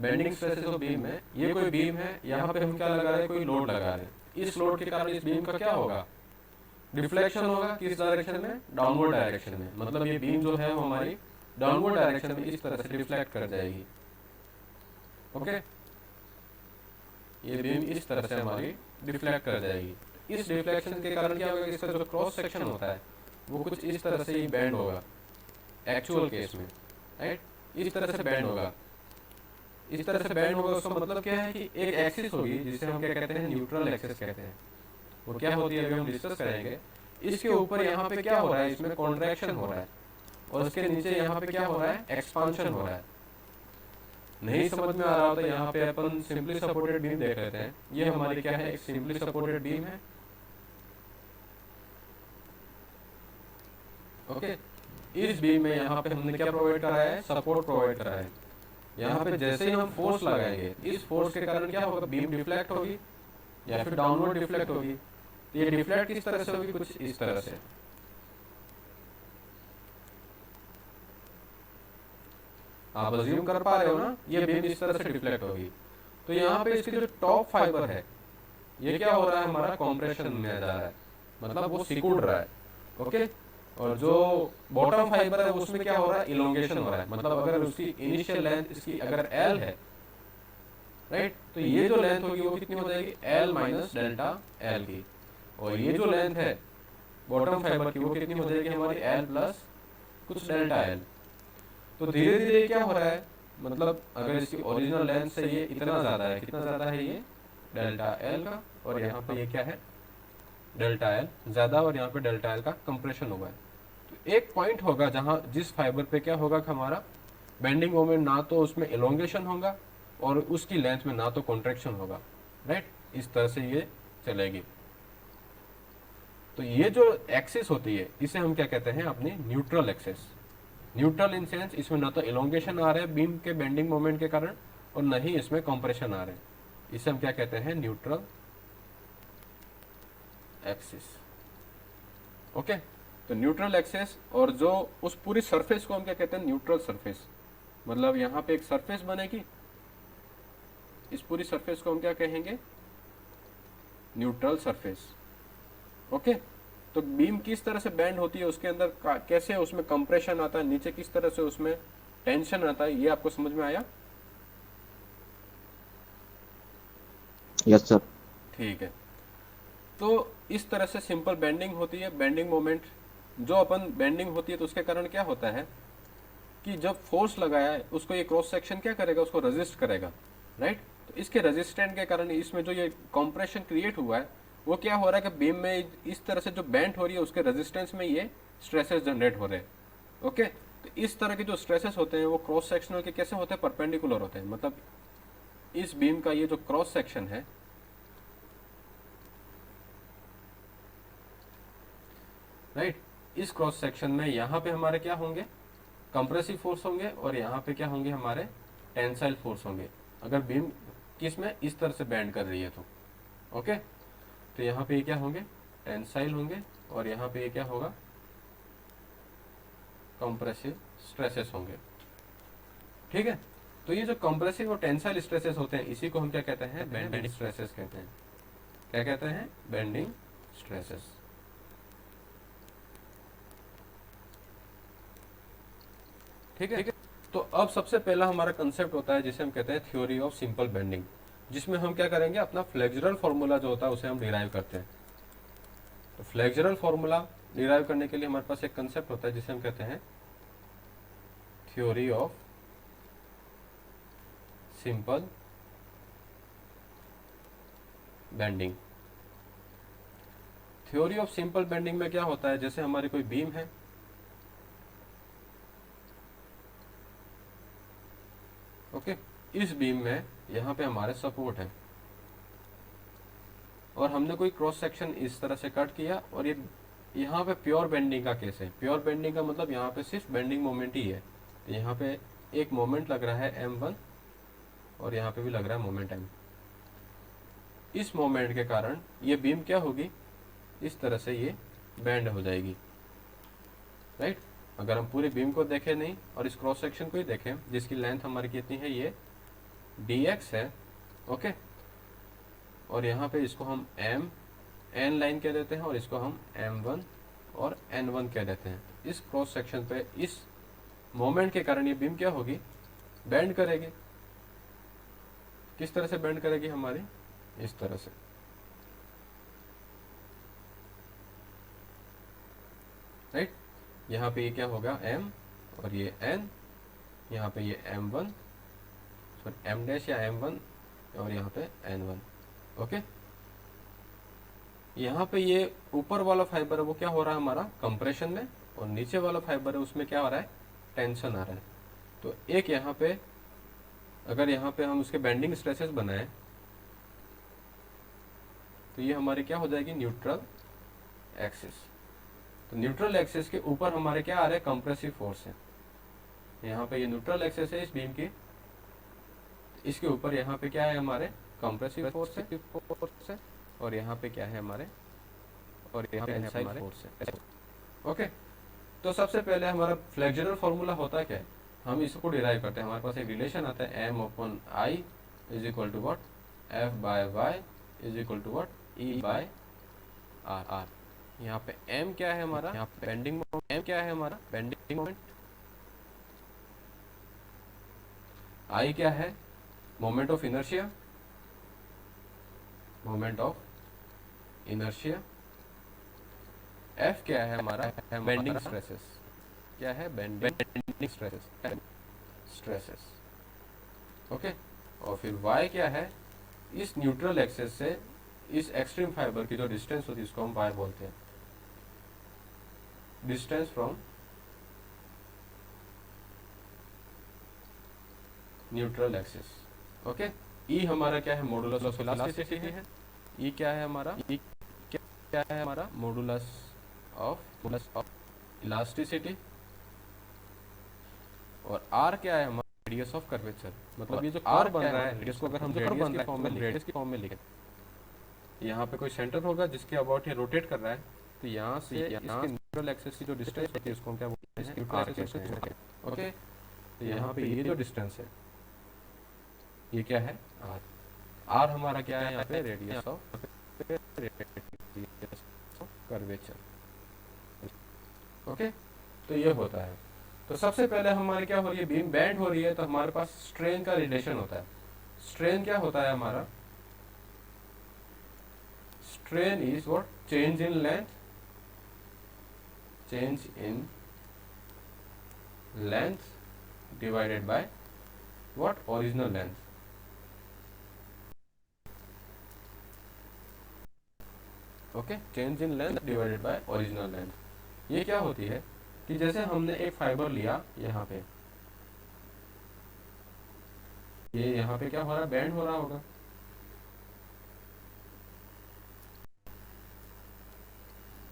Bending stresses of beam में, ये कोई बीम है, यहाँ पे हम क्या लगा रहे हैं, कोई लोड लगा रहे हैं। इस लोड के कारण इस बीम का क्या होगा, डिफ्लेक्शन होगा। किस डायरेक्शन में, डाउनवर्ड डायरेक्शन में। मतलब ये बीम जो है वो हमारी डाउनवर्ड डायरेक्शन में इस तरह से डिफ्लेक्ट कर जाएगी। ओके, ये बीम इस तरह से हमारी डिफ्लेक्ट कर जाएगी। इस डिफ्लेक्शन के कारण क्या होगा, इसका जो क्रॉस सेक्शन होता है वो कुछ इस तरह से ही बैंड होगा एक्चुअल केस में, राइट। इस तरह से बैंड होगा, इस तरह से बैंड होगा। उसका मतलब क्या है कि एक एक्सिस होगी जिसे हम क्या कहते हैं, न्यूट्रल एक्सिस कहते हैं। वो क्या होती है अभी हम डिस्कस करेंगे। इसके ऊपर यहाँ पे क्या हो रहा है, इसमें कॉन्ट्रैक्शन हो रहा है, और उसके नीचे यहाँ पे क्या हो रहा है, एक्सपांशन हो रहा है। नहीं समझ में आ रहा होता, यहाँ पे अपन सिंपली सपोर्टेड बीम देख लेते हैं। ये हमारी क्या है, एक सिंपली सपोर्टेड बीम है। ओके, इस बीम में यहाँ पे हमने क्या प्रोवाइड करा है, सपोर्ट प्रोवाइड करा है। यहाँ पे जैसे ही हम फोर्स लगाएंगे, इस फोर्स के कारण क्या होगा, बीम डिफ्लेक्ट होगी या फिर डाउनवर्ड डिफ्लेक्ट होगी। तो ये डिफ्लेक्ट किस तरह से होगी, कुछ इस तरह से। आप अज्यूम कर पा रहे हो ना, ये बीम इस तरह से डिफ्लेक्ट होगी। तो यहाँ पे इसकी जो टॉप फाइबर है, ये क्या हो रहा है, हमारा कॉम्प्रेशन में जा रहा है, मतलब वो सिकुड़ रहा है। ओके, और जो बॉटम फाइबर है उसमें क्या हो रहा है, इलोंगेशन हो रहा है। मतलब अगर उसकी इनिशियल लेंथ इसकी अगर एल है, राइट, तो ये जो लेंथ होगी वो कितनी हो जाएगी, एल माइनस डेल्टा एल की। और ये जो लेंथ है बॉटम फाइबर की वो कितनी हो जाएगी हमारी, एल प्लस कुछ डेल्टा एल। तो धीरे धीरे क्या हो रहा है, मतलब अगर इसकी ओरिजिनल लेंथ से ये इतना ज्यादा है, कितना ज्यादा है ये, डेल्टा एल का, और यहाँ पे ये क्या है, डेल्टा एल ज्यादा, और यहाँ पे डेल्टा एल का कंप्रेशन हुआ है। तो एक पॉइंट होगा जहाँ जिस फाइबर पे क्या होगा कि हमारा बेंडिंग मोमेंट ना तो उसमें एलोंगेशन होगा और उसकी लेंथ में ना तो कॉन्ट्रैक्शन होगा, राइट। इस तरह से ये चलेगी। तो ये जो एक्सिस होती है इसे हम क्या कहते हैं, अपनी neutral axis. Neutral in sense इसमें ना तो एलोंगेशन आ रहा है बीम के बेंडिंग मोमेंट के कारण, और न ही इसमें कंप्रेशन आ रहे हैं। इसे हम क्या कहते हैं, न्यूट्रल एक्सिस। ओके, तो न्यूट्रल एक्सिस, और जो उस पूरी सरफेस को हम क्या कहते हैं, न्यूट्रल सरफेस। मतलब यहाँ पे एक सरफेस बनेगी, इस पूरी सरफेस को हम क्या कहेंगे, न्यूट्रल सरफेस। ओके, तो बीम किस तरह से बेंड होती है, उसके अंदर कैसे उसमें कंप्रेशन आता है, नीचे किस तरह से उसमें टेंशन आता है, ये आपको समझ में आया? Yes sir. ठीक है। तो इस तरह से सिंपल बेंडिंग होती है। बेंडिंग मोमेंट जो अपन बेंडिंग होती है तो उसके कारण क्या होता है कि जब फोर्स लगाया है उसको ये क्रॉस सेक्शन क्या करेगा, उसको रेजिस्ट करेगा, राइट। तो इसके रेजिस्टेंट के कारण इसमें जो ये कंप्रेशन क्रिएट हुआ है वो क्या हो रहा है कि बीम में इस तरह से जो बेंड हो रही है उसके रेजिस्टेंस में ये स्ट्रेसेस जनरेट हो रहे हैं। ओके, तो इस तरह के जो स्ट्रेसेस होते हैं वो क्रॉस सेक्शनल के कैसे होते हैं, परपेंडिकुलर होते हैं। मतलब इस बीम का ये जो क्रॉस सेक्शन है, राइट, इस क्रॉस सेक्शन में यहाँ पे हमारे क्या होंगे, कंप्रेसिव फोर्स होंगे, और यहाँ पे क्या होंगे हमारे, टेंसाइल फोर्स होंगे। अगर बीम किस में इस तरह से बैंड कर रही है तो ओके, तो यहाँ पे ये क्या होंगे, टेंसाइल होंगे, और यहाँ पे ये क्या होगा, कंप्रेसिव स्ट्रेसेस होंगे। ठीक है, तो ये जो कंप्रेसिव और टेंसाइल स्ट्रेसेस होते हैं इसी को हम क्या कहते हैं, बेंडिंग स्ट्रेसेस कहते हैं। क्या कहते हैं, बेंडिंग स्ट्रेसेस। ठीक है, तो अब सबसे पहला हमारा कंसेप्ट होता है जिसे हम कहते हैं थ्योरी ऑफ सिंपल बेंडिंग, जिसमें हम क्या करेंगे, अपना फ्लेक्सुरल फॉर्मूला जो होता है उसे हम डिराइव करते हैं। तो फ्लेक्सुरल फॉर्मूला डिराइव करने के लिए हमारे पास एक कंसेप्ट होता है जिसे हम कहते हैं theory of simple bending. Theory of simple bending में क्या होता है, जैसे हमारी कोई बीम है, ओके, इस बीम में यहाँ पे हमारे सपोर्ट है, और हमने कोई क्रॉस सेक्शन इस तरह से कट किया, और ये यहाँ पे प्योर बेंडिंग का केस है। प्योर बेंडिंग का मतलब यहाँ पे सिर्फ बेंडिंग मोमेंट ही है। तो यहाँ पे एक मोमेंट लग रहा है m1, और यहाँ पे भी लग रहा है मोमेंट m। इस मोमेंट के कारण ये बीम क्या होगी, इस तरह से ये बेंड हो जाएगी, राइट। अगर हम पूरी बीम को देखें नहीं और इस क्रॉस सेक्शन को ही देखें जिसकी लेंथ हमारी कितनी है, ये dx है, ओके। और यहाँ पे इसको हम n लाइन कह देते हैं और इसको हम m1 और n1 कह देते हैं। इस क्रॉस सेक्शन पे इस मोमेंट के कारण ये बीम क्या होगी, बेंड करेगी। किस तरह से बेंड करेगी हमारी, इस तरह से, राइट। यहाँ पे ये क्या होगा m और ये n, यहाँ पे ये m1 सॉरी m डैश या m1 और यहाँ पे n1, ओके। यहाँ पे ये ऊपर वाला फाइबर है वो क्या हो रहा है हमारा कंप्रेशन में, और नीचे वाला फाइबर है उसमें क्या हो रहा है, टेंशन आ रहा है। तो एक यहाँ पे अगर यहाँ पे हम उसके बेंडिंग स्ट्रेसेस बनाएं तो ये हमारी क्या हो जाएगी, न्यूट्रल एक्सिस। तो न्यूट्रल एक्सिस के ऊपर हमारे क्या आ रहे हैं, कंप्रेसिव फोर्स है। यहाँ पे ये न्यूट्रल एक्सिस है इस बीम की, इसके ऊपर यहाँ पे क्या है हमारे कंप्रेसिव फोर्स है, और यहाँ पे क्या है हमारे, और यहाँ पे टेंसाइल फोर्स है, ओके। तो सबसे पहले हमारा फ्लेक्सुरल फॉर्मूला होता क्या है, हम इसको डिराइव करते हैं। हमारे पास एक रिलेशन आता है m/i is equal to what, f/y is equal to what, e/r। यहाँ पे m क्या है हमारा, यहाँ पे बेंडिंग मोमेंट, m क्या है हमारा बेंडिंग मोमेंट, i क्या है moment of inertia, moment of inertia, f क्या है हमारा बेंडिंग स्ट्रेसेस, क्या है बेंडिंग स्ट्रेसेस, ओके। और फिर y क्या है, इस न्यूट्रल एक्सिस से इस एक्सट्रीम फाइबर की जो डिस्टेंस होती है इसको हम y बोलते हैं, distance from neutral axis, okay. E हमारा क्या है, मॉडुलस ऑफ इलास्टिसिटी है। E क्या है हमारा, E क्या है हमारा मॉडुलस ऑफ इलास्टिसिटी, और R क्या है हमारा रेडियस ऑफ कर्वेचर। मतलब ये जो R बन रहा है इसको अगर हम रेडियस की फॉर्म में लिखें, यहाँ पे कोई सेंटर होगा जिसके अबाउट ये रोटेट कर रहा है, तो यहाँ से इसके न्यूट्रल एक्सिस की जो डिस्टेंस होती है उसको हम क्या बोलते हैं, R कहते हैं, ओके। तो यहाँ पे ये जो डिस्टेंस है ये क्या है, R हमारा क्या है यहाँ पे रेडियस ऑफ कर्वेचर, ओके। तो ये होता है। तो सबसे पहले हमारे क्या हो रही है, बीम बेंड हो रही है, तो हमारे पास स्ट्रेन का रिलेशन होता है। स्ट्रेन क्या होता है हमारा, strain is what, change in length, change in length divided by what, original length, okay. Change in length divided by original length. ये क्या होती है कि जैसे हमने एक फाइबर लिया यहाँ पे, ये यहाँ पे क्या हो रहा है, बेंड हो रहा होगा,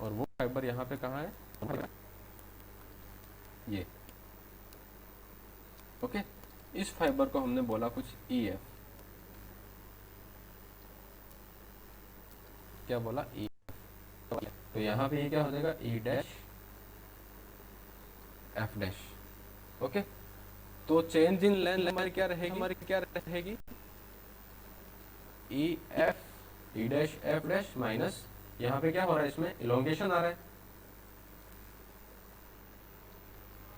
और वो फाइबर यहाँ पे कहाँ है, ये, ओके। इस फाइबर को हमने बोला कुछ EF, क्या बोला EF। तो यहाँ पे ये क्या हो जाएगा, E dash F dash, okay. तो चेंज इन लेंथ हमारी क्या रहेगी, E dash F dash minus, यहाँ पे क्या हो रहा है, इसमें इलोंगेशन आ रहा है,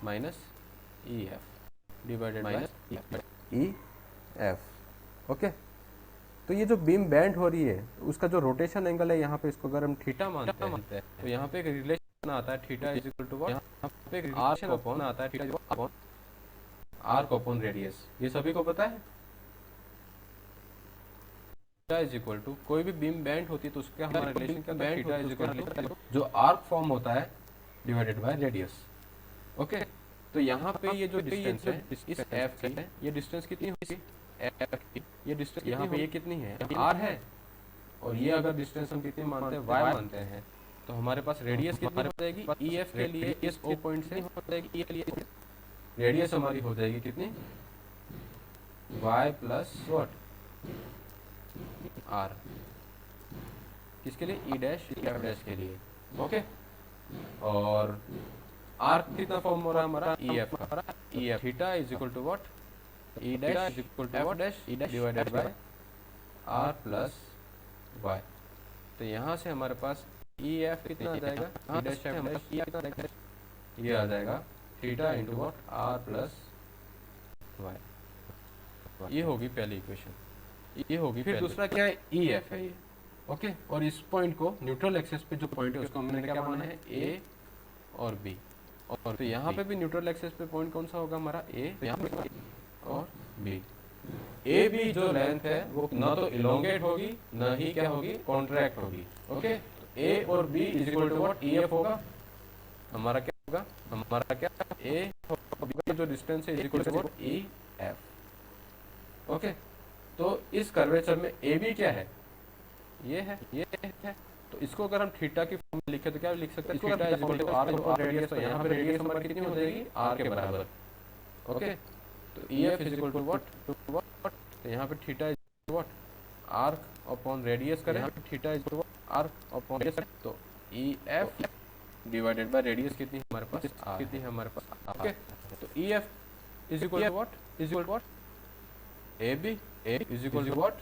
minus EF divided by EF, okay. तो ये जो बीम बेंड हो रही है उसका जो रोटेशन एंगल है यहाँ पे, इसको अगर हम थीटा मानते हैं तो यहाँ पे एक रिलेशन आता है, theta is equal to what, यहाँ पे एक रिलेशन अपॉन आता है, थीटा अपॉन r को अपॉन रेडियस। ये सभी को पता है, थीटा इज इक्वल टू, कोई भी बीम बेंड होती है तो उसका हमारा रिलेशन क्या होता है, थीटा इज इक्वल टू जो आर्क फॉर्म होता है डिवाइडेड बाय रेडियस, ओके। तो यहाँ पे ये जो डिस्टेंस है इस f की, ये डिस्टेंस कितनी होगी, f की, ये डिस्टेंस यहाँ पे ये कितनी है, r है, और ये अगर डिस्टेंस हम कितनी मानते हैं, y मानते हैं, तो हमारे पास रेडियस कितनी हो जाएगी, EF के लिए इस O पॉइंट से हो जाएगी, E के लिए रेडियस हमारी हो जाएगी कितनी, y प्लस व्हाट, r, किसके लिए, E डैश F डैश के लिए, ओके। और r कितना फॉर्म हो रहा है हमारा, EF का, EF theta is equal to what, E dash equal to F dash E dash divided by R plus Y. तो यहाँ से हमारे पास ई एफ कितना आ जाएगा, E dash F dash E कितना आ जाएगा, ये आ जाएगा theta into what R plus Y. ये होगी पहली इक्वेशन, ये होगी। फिर दूसरा क्या है, ई एफ है ये, ओके। और इस पॉइंट को न्यूट्रल एक्सिस पे जो पॉइंट है उसको हमने क्या माना है, ए और बी। और तो यहाँ पे भी न्यूट्रल एक्सिस पे पॉइंट कौन सा होगा हमारा, ए और बी। ए बी जो लेंथ है वो ना तो इलोंगेट होगी ना ही क्या होगी, कॉन्ट्रैक्ट होगी, ओके। तो ए और B is equal to what, E F होगा हमारा, क्या होगा हमारा, क्या ए और बी का जो डिस्टेंस है is equal to what, E F, okay. तो इस कर्वेचर में ए बी क्या है, ये है, ये है। तो इसको अगर हम थीटा की फॉर्म में लिखे तो क्या लिख सकते हैं, theta is equal to R into radius. तो यहाँ पे रेडियस हमारी कितनी हो जाएगी, आर के बराबर, ओके। तो E F is equal to what, तो यहाँ पे theta is what, R upon radius करें, यहाँ पे theta is R upon radius. तो E F divided by radius कितनी है हमारे पास, कितनी है हमारे पास, ओके। तो E F is equal to what, is equal to what, A B is equal to what,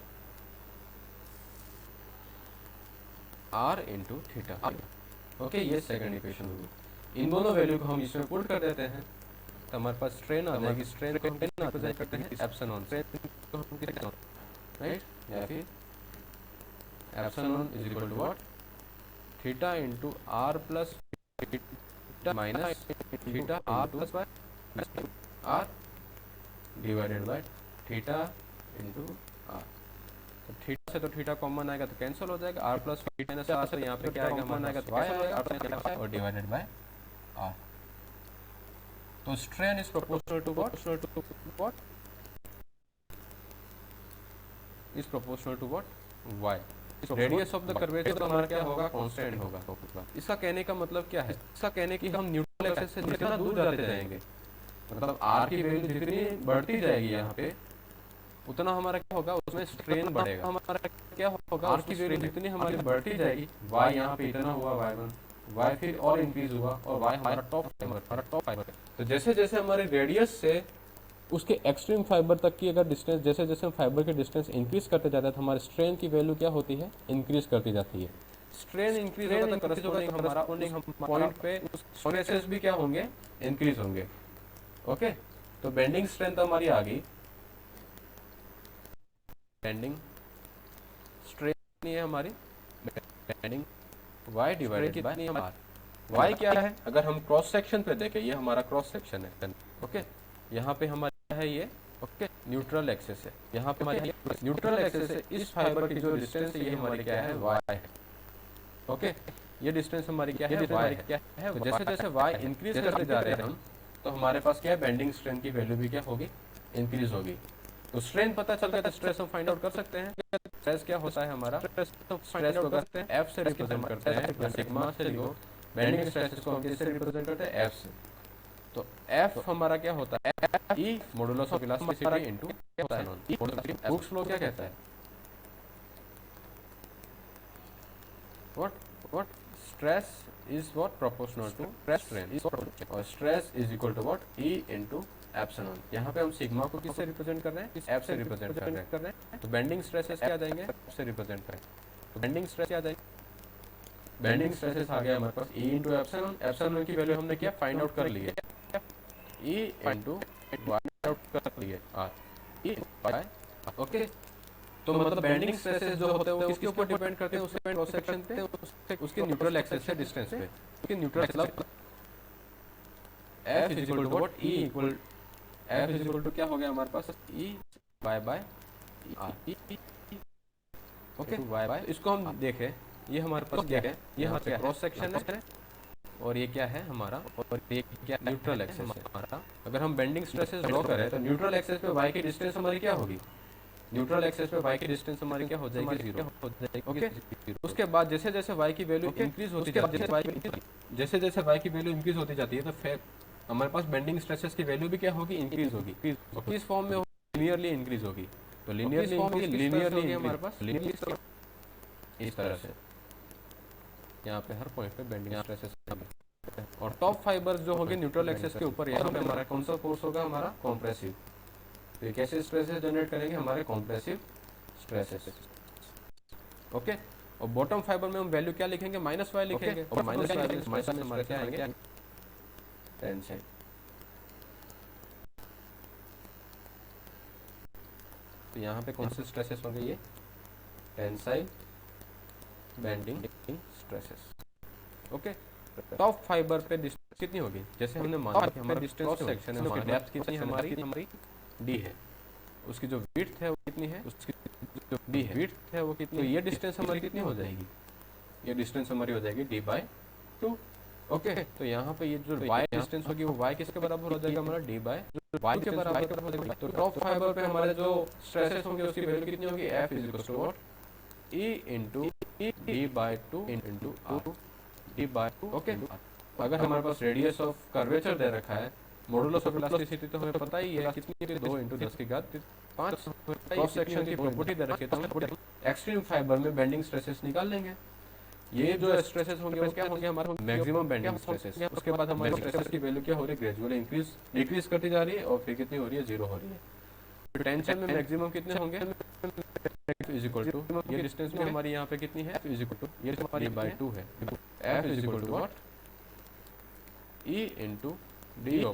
R into theta, okay. ये सेकंड इक्वेशन होगी। इन दोनों वैल्यू को हम इसमें पुट कर देते हैं तो हमारे पास स्ट्रेन आ जाएगी। स्ट्रेन को हम रिप्रेजेंट करते हैं एप्सिलॉन, स्ट्रेन को हम कितना, राइट, या फिर epsilon is equal to what, theta into R plus theta minus theta R plus by R divided by theta into R. तो थीटा से तो थीटा कॉमन आएगा तो कैंसिल हो जाएगा, R plus theta minus R से यहाँ पे क्या आएगा हमारा, आएगा तो वाई आएगा और डिवाइडेड बाय आर। तो strain is proportional to what, is proportional to what, Y. Radius of the curvature तो हमारा क्या होगा, कांस्टेंट होगा। इसका कहने का मतलब क्या है, इसका कहने की हम न्यूट्रल एक्सिस से जितना दूर जाते जाएंगे, मतलब आर की वैल्यू जितनी बढ़ती जाएगी यहाँ पे, उतना हमारा क्या होगा, उसमें स्ट्रेन बढ़ेगा। हमारा क्या होगा, आर की वैल्यू जितनी हमारी बढ़ती जाएगी, वाई यहाँ पे इतना हुआ, वाई वन, वाई फिर और इंक्रीज हुआ, और वाई हमारा टॉप फाइबर, तो जैसे जैसे हमारे रेडियस से उसके एक्सट्रीम फाइबर तक की अगर डिस्टेंस, जैसे जैसे हम फाइबर की डिस्टेंस इंक्रीज करते जाते हैं तो हमारे स्ट्रेन की वैल्यू क्या होती है, इंक्रीज करती जाती है। स्ट्रेन इंक्रीज होगा तो करस्पॉन्डिंग हमारा पॉइंट पे स्ट्रेसेस भी क्या होंगे, इंक्रीज होंगे, ओके। तो बेंडिंग स्ट्रेंथ हमारी आ गई, बेंडिंग स्ट्रेन है हमारी, bending Y divided by R. Y क्या है, अगर हम क्रॉस सेक्शन पे देखें, ये हमारा क्रॉस सेक्शन है, ओके। यहाँ पे हमारा है ये, ओके, न्यूट्रल एक्सिस है, यहाँ पे हमारी न्यूट्रल एक्सिस है। इस फाइबर की जो डिस्टेंस है ये हमारी क्या है, वाई है, ओके। ये डिस्टेंस हमारी क्या है, वाई है। तो जैसे जैसे वाई इंक्रीज करते जा रहे हैं हम, तो हमारे पास क्या है, बेंडिंग स्ट्रेन की वैल्यू भी क्या होगी, इंक्रीज होगी। तो स्ट्रेन पता चल गया तो स्ट्रेस हम फाइंड आउट कर सकते हैं। स्ट्रेस क्या होता है हमारा, स्ट्रेस को करते हैं एफ से रिप्रेजेंट करते हैं, या सिग्मा से लिखो। बेंडिंग स्ट्रेस को हम किससे रिप्रेजेंट करते हैं, एफ से। तो एफ हमारा क्या होता है, E modulus of elasticity into epsilon. Hooke's law क्या कहता है, what stress is what proportional to strain, और stress is equal to what, E into epsilon. यहाँ पे हम सिग्मा को किससे रिप्रेजेंट कर रहे हैं, एफ से रिप्रेजेंट कर रहे हैं। तो बेंडिंग स्ट्रेसेस क्या आ जाएंगे, एफ से रिप्रेजेंट करें तो बेंडिंग स्ट्रेस क्या आ जाएंगे, बेंडिंग स्ट्रेसेस आ गया हमारे पास ई इनटू एप्सिलॉन। एप्सिलॉन की वैल्यू हमने क्या फाइंड आउट कर ली है, ई इनटू वाई आउट कर लिए आर, ई बाय, ओके। तो मतलब बेंडिंग स्ट्रेसेस जो होते हैं वो किसके ऊपर डिपेंड करते हैं, उसके क्रॉस सेक्शन पे, उसके न्यूट्रल एक्सिस से डिस्टेंस पे, उसके न्यूट्रल मतलब F is equal to what, E equal, F is equal to क्या हो गया हमारे पास, E by by R, okay, Y by. इसको हम देखें, ये हमारे पास क्या है, ये हमारा क्रॉस सेक्शन है, और ये क्या है हमारा, और ये क्या न्यूट्रल एक्सिस है हमारा। अगर हम बेंडिंग स्ट्रेसेस ड्रॉ करें तो न्यूट्रल एक्सिस पे वाई की डिस्टेंस हमारी क्या होगी, न्यूट्रल एक्सिस पे वाई की डिस्टेंस हमारी क्या हो जाएगी, जीरो हो जाएगी, ओके। उसके बाद जैसे जैसे वाई की वैल्यू इंक्रीज होती जाती है, जैसे जैसे वाई की वैल्यू इंक्रीज होती जाती है, तो फिर हमारे पास बेंडिंग स्ट्रेसेस की वैल्यू भी क्या होगी, इंक्रीज होगी। किस फॉर्म में लीनियरली इंक्रीज होगी, तो लीनियरली हमारे पास इस तरह से, यहाँ पे हर पॉइंट पे बेंडिंग स्ट्रेसेस। और टॉप फाइबर्स जो होंगे न्यूट्रल एक्सिस के ऊपर, यहाँ पे हमारा कौन सा फोर्स होगा, हमारा कॉम्प्रेसिव, ये कैसे स्ट्रेसेस जनरेट करेंगे? हमारे कॉम्प्रेसिव स्ट्रेसेस। ओके, और बॉटम फाइबर में हम वैल्यू क्या लिखेंगे? माइनस वाई लिखेंगे, और माइनस वाई हमारे क्या आएंगे? टेंशन। तो यहाँ पे कौन से स्ट्रेसेस होंगे? ये tensile bending stresses. Okay, top fibre पे डिस्टेंस कितनी होगी? जैसे हमने माना कि हमारा डिस्टेंस सेक्शन है, उसकी डेप्थ कितनी है? हमारी डी है। उसकी जो विड्थ है वो कितनी है? उसकी जो डी है विड्थ है वो कितनी? तो ये डिस्टेंस हमारी कितनी हो जाएगी? ये डिस्टेंस हमारी हो जाएगी d/2। ओके, तो यहाँ पे ये जो y डिस्टेंस होगी वो y किसके बराबर हो जाएगा? हमारा d/y के बराबर हो जाएगा। तो टॉप फाइबर पे हमारे जो स्ट्रेसेस होंगे उसकी वैल्यू कितनी होगी? F = E × d/2 × r d/2। Okay, अगर हमारे पास रेडियस ऑफ कर्वेचर दे रखा है, मॉडुलस ऑफ इलास्टिसिटी तो हमें पता ही है कितनी है? 2 × 10⁵ क्रॉस सेक्शन की प्रॉपर्टी दे रखी है, तो हम एक्सट्रीम फाइबर में बेंडिंग स्ट्रेसेस निकाल लेंगे। ये जो स्ट्रेसेस होंगे वो क्या होंगे? हमारे मैक्सिमम बेंडिंग स्ट्रेसेस। उसके बाद हमारे स्ट्रेसेस की वैल्यू क्या हो रही है? ग्रेजुअली डिक्रीज करती जा रही है, और फिर कितनी हो रही है? 0 हो रही है। टेंशन में मैक्सिमम कितने होंगे? ये डिस्टेंस में हमारी यहाँ पे कितनी है? ये हमारी d/2 है। F = what? E × d/2।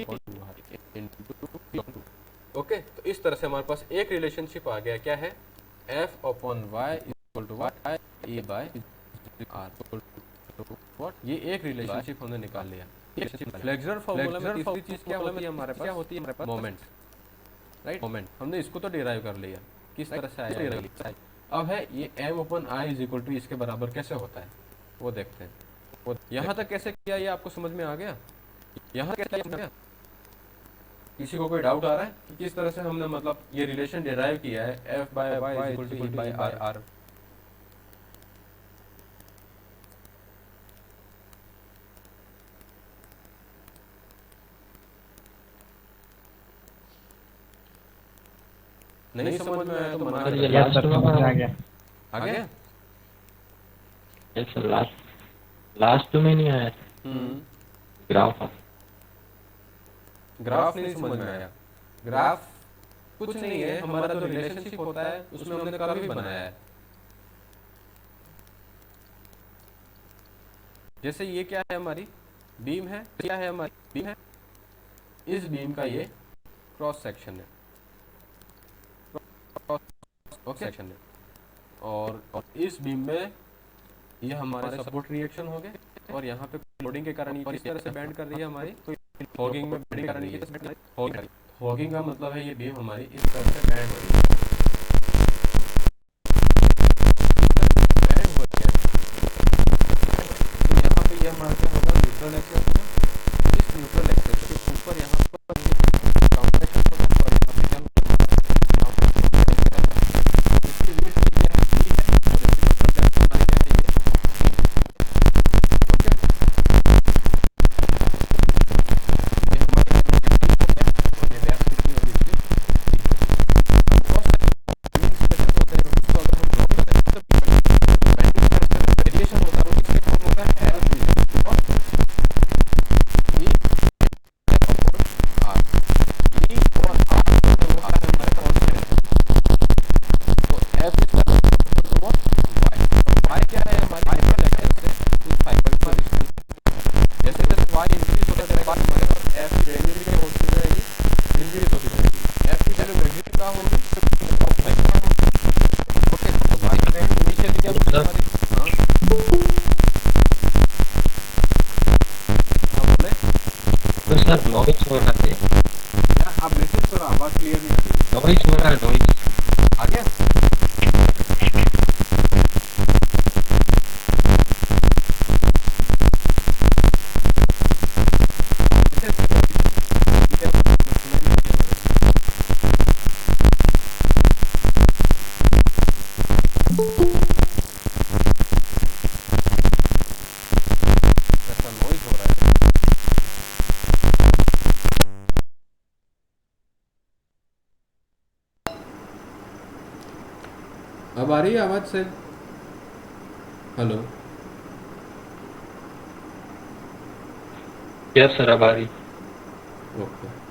Okay, तो इस तरह से हमारे पास एक रिलेशनशिप आ गया। क्या है? F/y = what? E/r। what? ये एक रिलेशनशिप हमने निकाल लिया। फ्लेक्सुरल फार्मूला में तीसरी चीज क्या होती है हमारे पास? Moment, right? मोमेंट हमने इसको तो डिराइव कर लिया, किस तरह से आया? अब है ये M/I = इसके बराबर कैसे होता है वो देखते हैं। वो यहाँ तक कैसे किया ये आपको समझ में आ गया? यहाँ कैसे किया? किसी को कोई डाउट आ रहा है कि किस तरह से हमने मतलब ये रिलेशन डिराइव किया है? F/y = E/r। नहीं समझ में आया तो मना कर। लास्ट में आ गया। आ गया? यस सर, लास्ट में नहीं आया। ग्राफ नहीं समझ में आया। ग्राफ कुछ नहीं है, हमारा जो रिलेशनशिप होता है उसमें हमने कर्व ही बनाया है। जैसे ये क्या है? हमारी बीम है। क्या है? हमारी बीम है। इस बीम का ये क्रॉस सेक्शन है, सेक्शन है, और इस बीम में ये हमारे सपोर्ट रिएक्शन हो गए, और यहाँ पे लोडिंग के कारण ये इस तरह से बैंड कर रही है हमारी। हॉगिंग में बैंड कर रही है। हॉगिंग का मतलब है ये बीम हमारी इस तरह से बैंड हो रही है। बैंड हो रही है, तो यहाँ पे ये हमारा क्या होगा? न्यूट्रल एक्सेस होगा। इस न्यूट्रल एक्सेस के ऊपर यहाँ पर काउंटर एक्सेस होगा, और यहाँ पे क्या होगा? इसकी विड्थ क्या है? d है, और इसकी टोटल डेप्थ हमारी क्या है? ये। ओके, ये हमारी और ये डेप्थ कितनी होगी इसकी? क्रॉस सेक्शन स्पेसेस होते हैं, उसको अगर हम ड्रॉ करते हैं तो बेंडिंग स्ट्रेस वेरिएशन होता है, उसके फॉर्म होता है F = E r। E और r जो होता है हमारे कांस्टेंट, तो F = what? y। y क्या है? हमारी न्यूट्रल एक्सेस से इस फाइबर का डिस्टेंस। जैसे जैसे y इंक्रीज होता जाएगा हमारे पास F की वैल्यू क्या होती जाएगी? इंक्रीज होती जाएगी। F की वैल्यू मैक्सिमम क्या होगी? ओके, तो y की वैल्यू इनिशियली क्या होगी हमारी? हाँ बोले। तो सर नॉइज हो रहा है। यार आप मैसेज करो, आवाज क्लियर नहीं आ रही। नॉइज हो रहा है, नॉइज आ गया? ऐसा नॉइज हो रहा है। अब आ रही है आवाज से? हेलो? यस सर, अब आ रही। ओके।